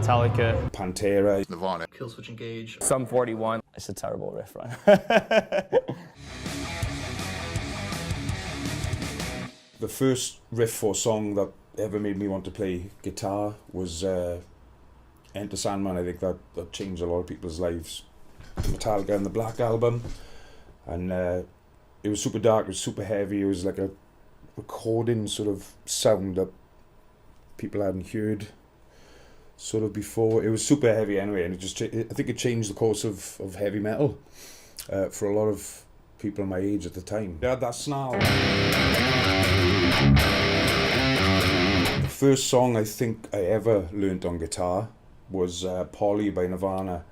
Metallica. Pantera. Nirvana. Killswitch Engage. Sum 41. It's a terrible riff, right? The first riff or song that ever made me want to play guitar was Enter Sandman. I think that changed a lot of people's lives. Metallica and the Black Album, and it was super dark, it was super heavy, it was like a recording sort of sound that people hadn't heard sort of before. It was super heavy anyway, and I think it changed the course of heavy metal for a lot of people my age at the time. They had that snarl. The first song I think I ever learnt on guitar was Polly by Nirvana.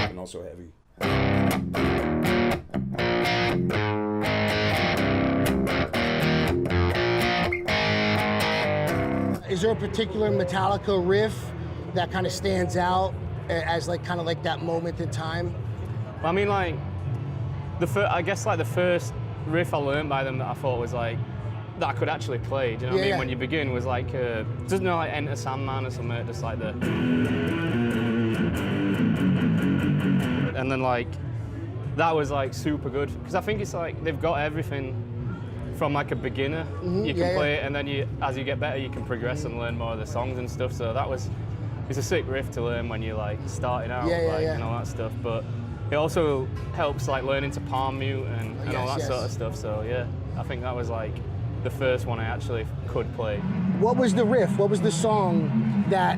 And also heavy. Is there a particular Metallica riff that kind of stands out as like kind of like that moment in time? I mean, like I guess like the first riff I learned by them that I thought was like that I could actually play. Do you know what I mean? When you begin was like just no like Enter Sandman or something, just like the. And then like that was like super good because I think it's like they've got everything from like a beginner. You can play it, and then as you get better you can progress and learn more of the songs and stuff. So it's a sick riff to learn when you're like starting out and all that stuff. But it also helps like learning to palm mute and all that sort of stuff. So yeah, I think that was like the first one I actually could play. What was the riff? What was the song that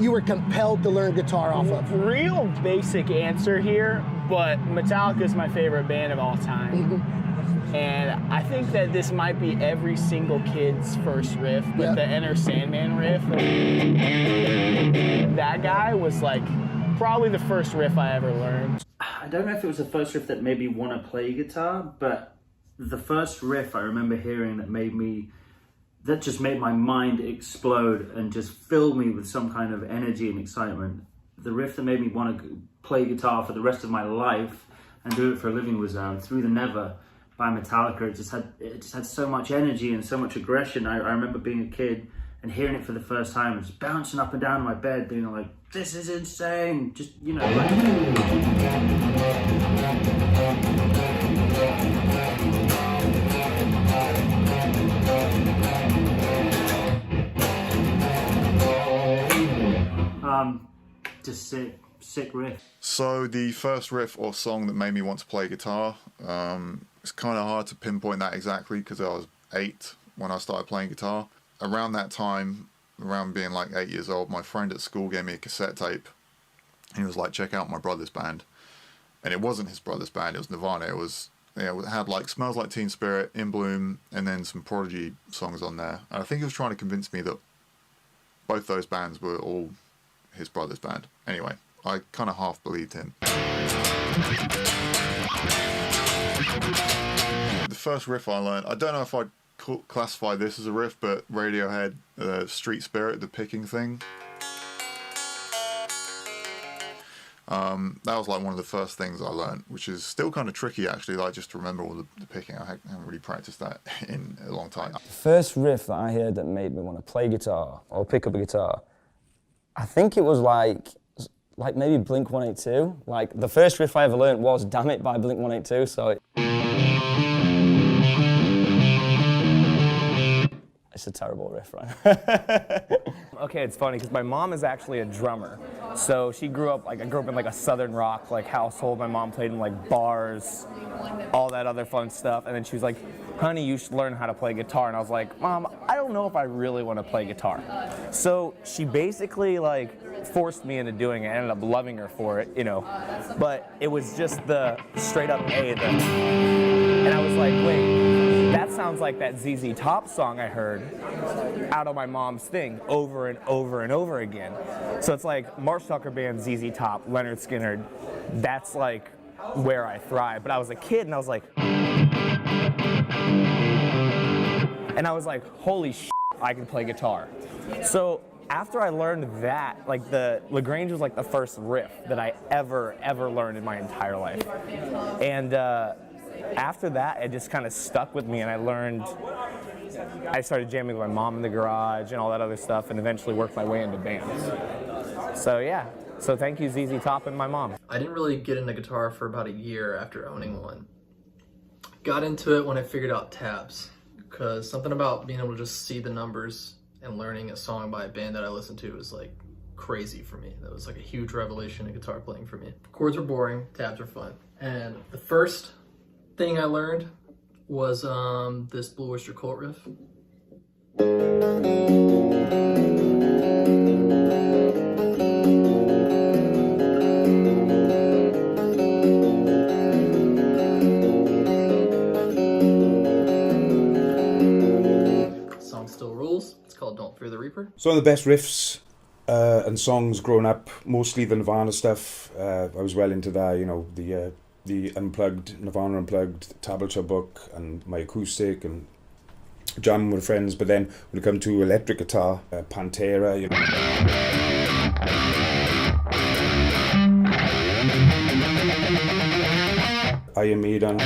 you were compelled to learn guitar off of? Real basic answer here, but Metallica is my favorite band of all time. And I think that this might be every single kid's first riff, but the Enter Sandman riff, that guy was like probably the first riff I ever learned. I don't know if it was the first riff that made me want to play guitar, but the first riff I remember hearing that just made my mind explode and just filled me with some kind of energy and excitement. The riff that made me want to play guitar for the rest of my life and do it for a living was Through the Never by Metallica. It just had so much energy and so much aggression. I remember being a kid and hearing it for the first time and just bouncing up and down in my bed being like, this is insane, just, you know, like... Just sick riff. So the first riff or song that made me want to play guitar, it's kind of hard to pinpoint that exactly because I was 8 when I started playing guitar. Around that time, around being like 8 years old, my friend at school gave me a cassette tape. He was like, check out my brother's band. And it wasn't his brother's band, it was Nirvana. It was, it had like Smells Like Teen Spirit, In Bloom, and then some Prodigy songs on there. And I think he was trying to convince me that both those bands were all his brother's band. Anyway, I kind of half believed him. The first riff I learned, I don't know if I'd classify this as a riff, but Radiohead, Street Spirit, the picking thing. That was like one of the first things I learned, which is still kind of tricky actually, like just to remember all the picking. I haven't really practiced that in a long time. The first riff that I heard that made me want to play guitar or pick up a guitar, I think it was like maybe Blink-182. Like the first riff I ever learned was Damn It by Blink-182, so it's a terrible riff, right? Okay, it's funny because my mom is actually a drummer. So she grew up, I grew up in like a southern rock household. My mom played in like bars, all that other fun stuff. And then she was like, honey, you should learn how to play guitar. And I was like, Mom, I don't know if I really want to play guitar. So she basically forced me into doing it. I ended up loving her for it, you know. But it was just the straight up A. And I was like, wait, that sounds like that ZZ Top song I heard out of my mom's thing over and over and over again. So it's like Marsh Tucker Band, ZZ Top, Leonard Skinner, that's like where I thrive. But I was a kid and I was like, holy shit, I can play guitar. So after I learned that, like the Lagrange was like the first riff that I ever learned in my entire life. And after that, it just kind of stuck with me, and I started jamming with my mom in the garage and all that other stuff, and eventually worked my way into bands. So yeah, so thank you ZZ Top and my mom. I didn't really get into guitar for about a year after owning one. Got into it when I figured out tabs, because something about being able to just see the numbers and learning a song by a band that I listened to was like crazy for me. That was like a huge revelation in guitar playing for me. Chords are boring, tabs are fun. And the first thing I learned was this Blue Oyster Cult riff. Song still rules. It's called Don't Fear the Reaper. Some of the best riffs and songs growing up, mostly the Nirvana stuff. I was well into that, you know, the Unplugged, Nirvana Unplugged, tablature book, and my acoustic, and jamming with friends. But then when it comes to electric guitar, Pantera, you know. Iron Maiden.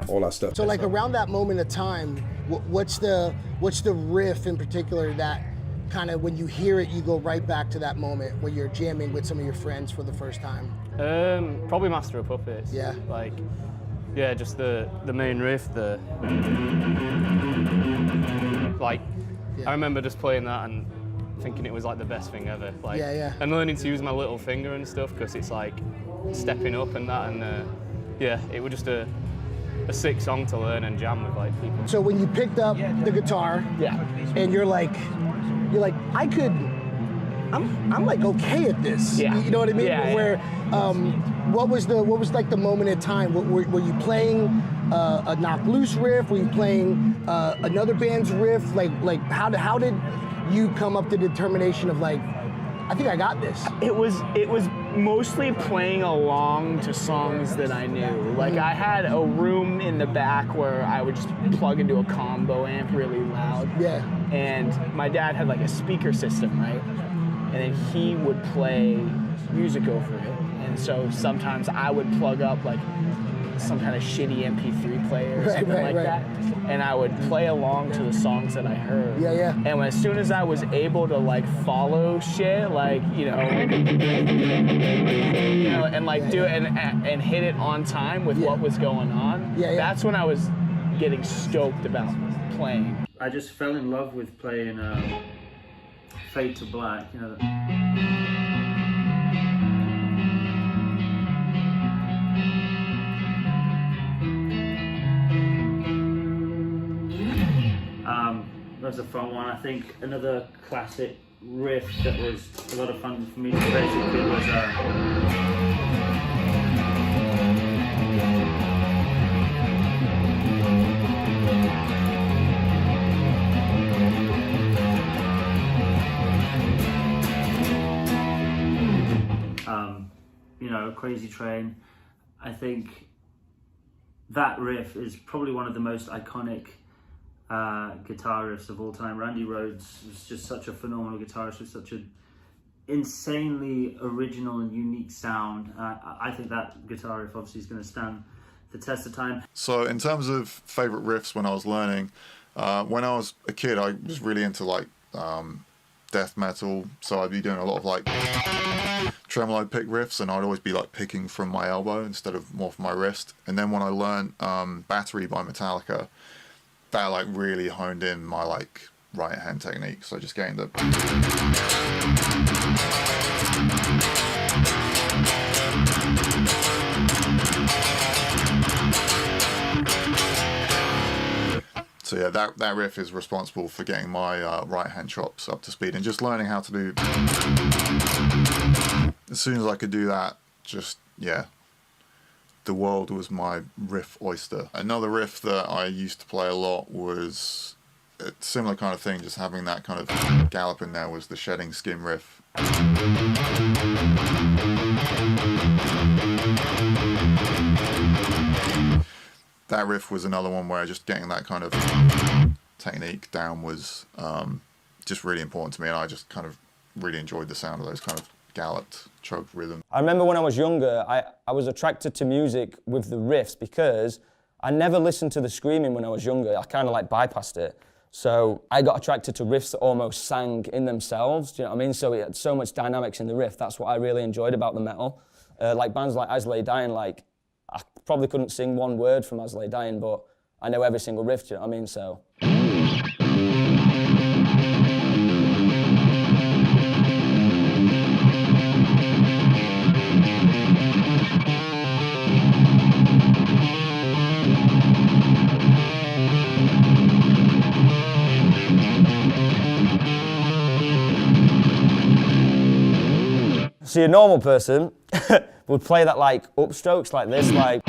All that stuff. So like around that moment of time, what's the riff in particular that kind of when you hear it, you go right back to that moment when you're jamming with some of your friends for the first time? Probably Master of Puppets. Yeah. Like, yeah, just the main riff, like, Yeah. I remember just playing that and thinking it was like the best thing ever. Like, Yeah. and learning to use my little finger and stuff, because it's like stepping up and that, and yeah, it was just a sick song to learn and jam with like people. So when you picked up the guitar, Yeah. and you're like, I'm like okay at this. Yeah. You know what I mean? Yeah, yeah. Where, what was like the moment in time? Were you playing a Knock Loose riff? Were you playing another band's riff? Like how did you come up to the determination of like, I think I got this? It was mostly playing along to songs that I knew. Like I had a room in the back where I would just plug into a combo amp really loud. Yeah. And my dad had like a speaker system, right? And then he would play music over it. And so sometimes I would plug up like some kind of shitty MP3 player or something like that. And I would play along to the songs that I heard. Yeah. And as soon as I was able to like follow shit, like, you know, and like do it and hit it on time with what was going on, that's when I was getting stoked about playing. I just fell in love with playing Fade to Black, you know. That was a fun one. I think another classic riff that was a lot of fun for me to basically was you know, Crazy Train. I think that riff is probably one of the most iconic guitar riffs of all time. Randy Rhoads was just such a phenomenal guitarist with such an insanely original and unique sound. I think that guitar riff obviously is going to stand the test of time. So in terms of favorite riffs when I was learning, when I was a kid, I was really into like death metal, so I'd be doing a lot of like tremolo pick riffs, and I'd always be like picking from my elbow instead of more from my wrist. And then when I learned Battery by Metallica, that like really honed in my like right hand technique. So just getting the so yeah, that riff is responsible for getting my right hand chops up to speed, and just learning how to do. As soon as I could do that, just yeah, the world was my riff oyster. Another riff that I used to play a lot was a similar kind of thing, just having that kind of gallop in there, was the Shedding Skin riff. that riff was another one where just getting that kind of technique down was just really important to me, and I just kind of really enjoyed the sound of those kind of galloped, chugged rhythms. I remember when I was younger, I was attracted to music with the riffs because I never listened to the screaming when I was younger. I kind of like bypassed it. So I got attracted to riffs that almost sang in themselves, do you know what I mean? So it had so much dynamics in the riff. That's what I really enjoyed about the metal. Like bands like As Lay Dying, like I probably couldn't sing one word from As Lay Dying, but I know every single riff, do you know what I mean? So. See, a normal person would play that like upstrokes like this, like.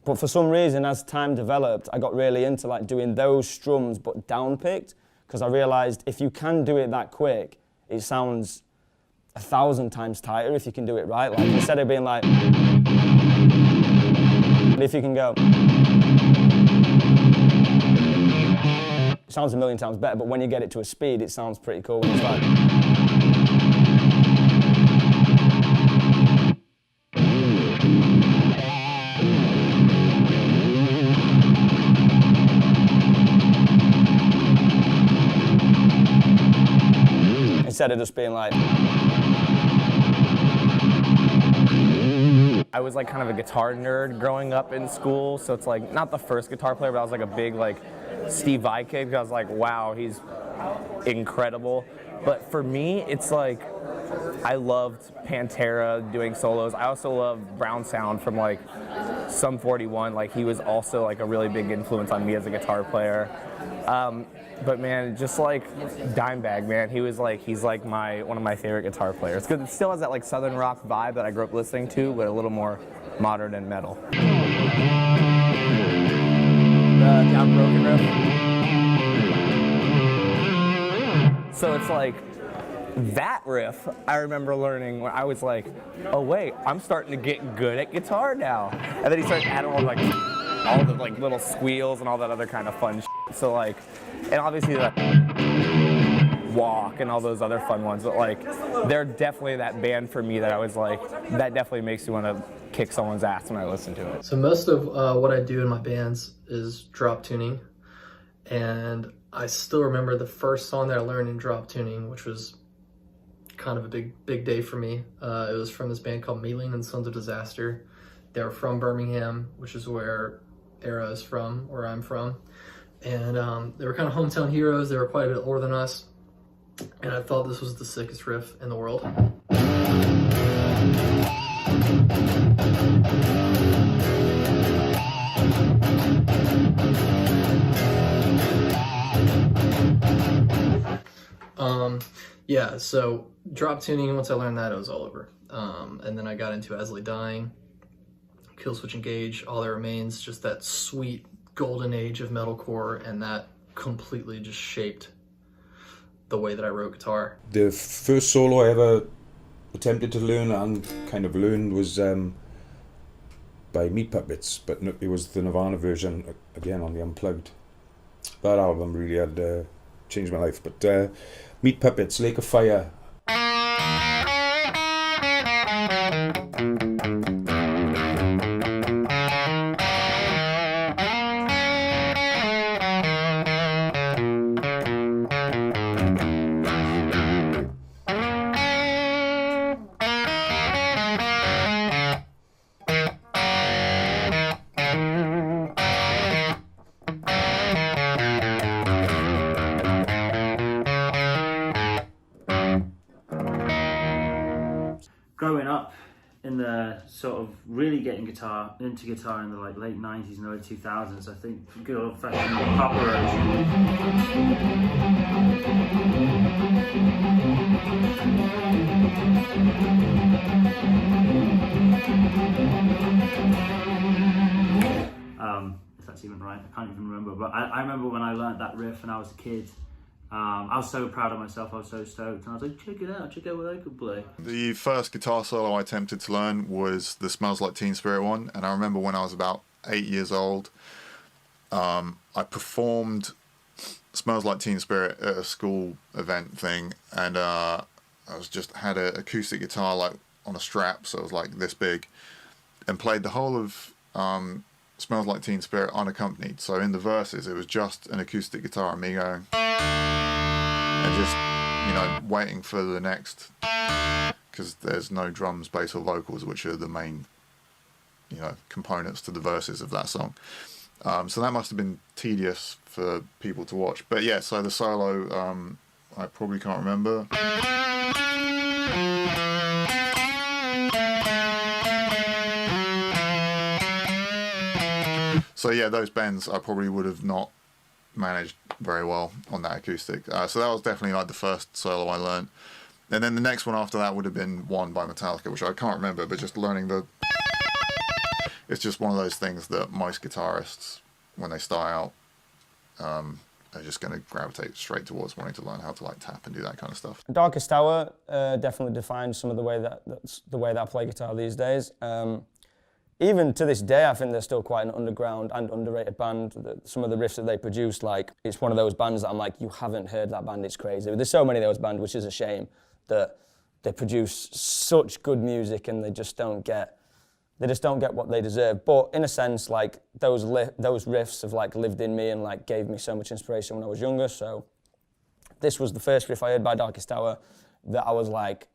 But for some reason, as time developed, I got really into like doing those strums but down-picked, because I realized if you can do it that quick, it sounds 1,000 times tighter if you can do it right. Like instead of being like, if you can go, it sounds 1,000,000 times better. But when you get it to a speed, it sounds pretty cool. It's like. Instead of just being like. I was like kind of a guitar nerd growing up in school, so it's like not the first guitar player, but I was like a big like Steve Vai kid, because I was like, wow, he's incredible. But for me, it's like I loved Pantera doing solos. I also loved Brown Sound from like Sum 41. Like he was also like a really big influence on me as a guitar player. But man, just like Dimebag, man, he's like one of my favorite guitar players. Because it still has that like southern rock vibe that I grew up listening to, but a little more modern and metal. The Down Broken riff. So it's like that riff I remember learning when I was like, oh wait, I'm starting to get good at guitar now. And then he started adding all the like little squeals and all that other kind of fun shit. So like, and obviously the Walk and all those other fun ones, but like they're definitely that band for me that I was like, that definitely makes me want to kick someone's ass when I listen to it. So most of what I do in my bands is drop tuning, and I still remember the first song that I learned in drop tuning, which was kind of a big day for me. It was from this band called Mealing and Sons of Disaster. They were from Birmingham, which is where Era is from, where I'm from. And they were kind of hometown heroes. They were quite a bit older than us. And I thought this was the sickest riff in the world. Yeah, so drop tuning, once I learned that, it was all over. And then I got into As Lay Dying, Killswitch Engage, All That Remains, just that sweet golden age of metalcore, and that completely just shaped the way that I wrote guitar. The first solo I ever attempted to learn and kind of learned was by Meat Puppets, but it was the Nirvana version, again on the Unplugged. That album really had changed my life. But Meat Puppets, Lake of Fire. Growing up in the sort of really getting into guitar in the like late 90s and early 2000s, I think good old fashioned Papa if that's even right, I can't even remember, but I remember when I learned that riff and I was a kid, I was so proud of myself. I was so stoked, and I was like, check it out what I could play. The first guitar solo I attempted to learn was the Smells Like Teen Spirit one, and I remember when I was about 8 years old, I performed Smells Like Teen Spirit at a school event thing, and I had an acoustic guitar like on a strap, so it was like this big, and played the whole of Smells Like Teen Spirit unaccompanied. So in the verses, it was just an acoustic guitar and me going, and just, you know, waiting for the next, because there's no drums, bass or vocals, which are the main, you know, components to the verses of that song. So that must have been tedious for people to watch. But yeah, so the solo, I probably can't remember. So yeah, those bends I probably would have not managed very well on that acoustic. So that was definitely like the first solo I learned. And then the next one after that would have been one by Metallica, which I can't remember, but just learning the... It's just one of those things that most guitarists, when they start out, are just going to gravitate straight towards wanting to learn how to like tap and do that kind of stuff. Darkest Hour definitely defines some of the way that I play guitar these days. Even to this day, I think they're still quite an underground and underrated band. Some of the riffs that they produced, like, it's one of those bands that I'm like, you haven't heard that band, it's crazy. There's so many of those bands, which is a shame, that they produce such good music and they just don't get what they deserve. But in a sense, like, those riffs have like lived in me and like gave me so much inspiration when I was younger. So this was the first riff I heard by Darkest Hour that I was like,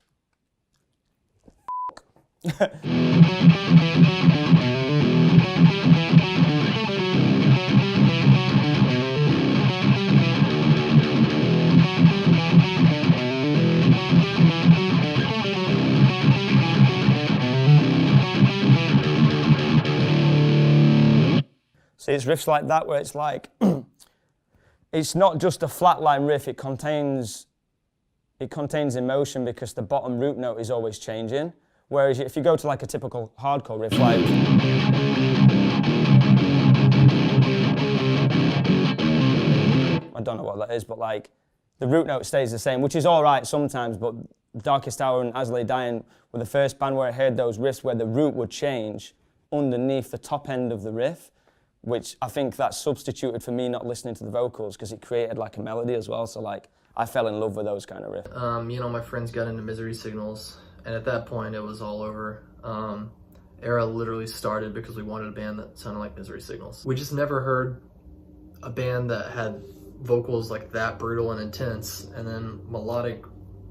See, it's riffs like that where it's like, it's not just a flatline riff, it contains emotion because the bottom root note is always changing. Whereas if you go to like a typical hardcore riff, like, I don't know what that is, but like, the root note stays the same, which is all right sometimes, but Darkest Hour and As I Lay Dying were the first band where I heard those riffs where the root would change underneath the top end of the riff, which I think that substituted for me not listening to the vocals because it created like a melody as well. So like, I fell in love with those kind of riffs. You know, my friends got into Misery Signals, and at that point it was all over. Era literally started because we wanted a band that sounded like Misery Signals. We just never heard a band that had vocals like that brutal and intense, and then melodic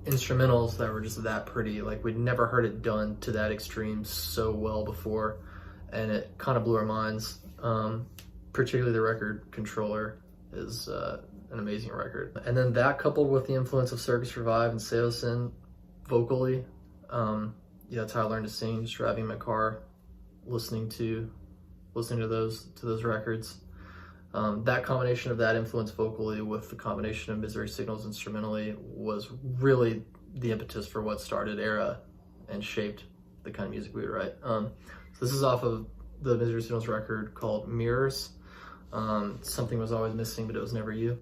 instrumentals that were just that pretty. Like, we'd never heard it done to that extreme so well before, and it kind of blew our minds. Particularly the record Controller is an amazing record. And then that coupled with the influence of Circus Revive and Seosin vocally, yeah, that's how I learned to sing, just driving my car, listening to those records. That combination of that influence vocally with the combination of Misery Signals instrumentally was really the impetus for what started Era and shaped the kind of music we would write. So this is off of the Misery Signals record called Mirrors. Something was always missing, but it was never you.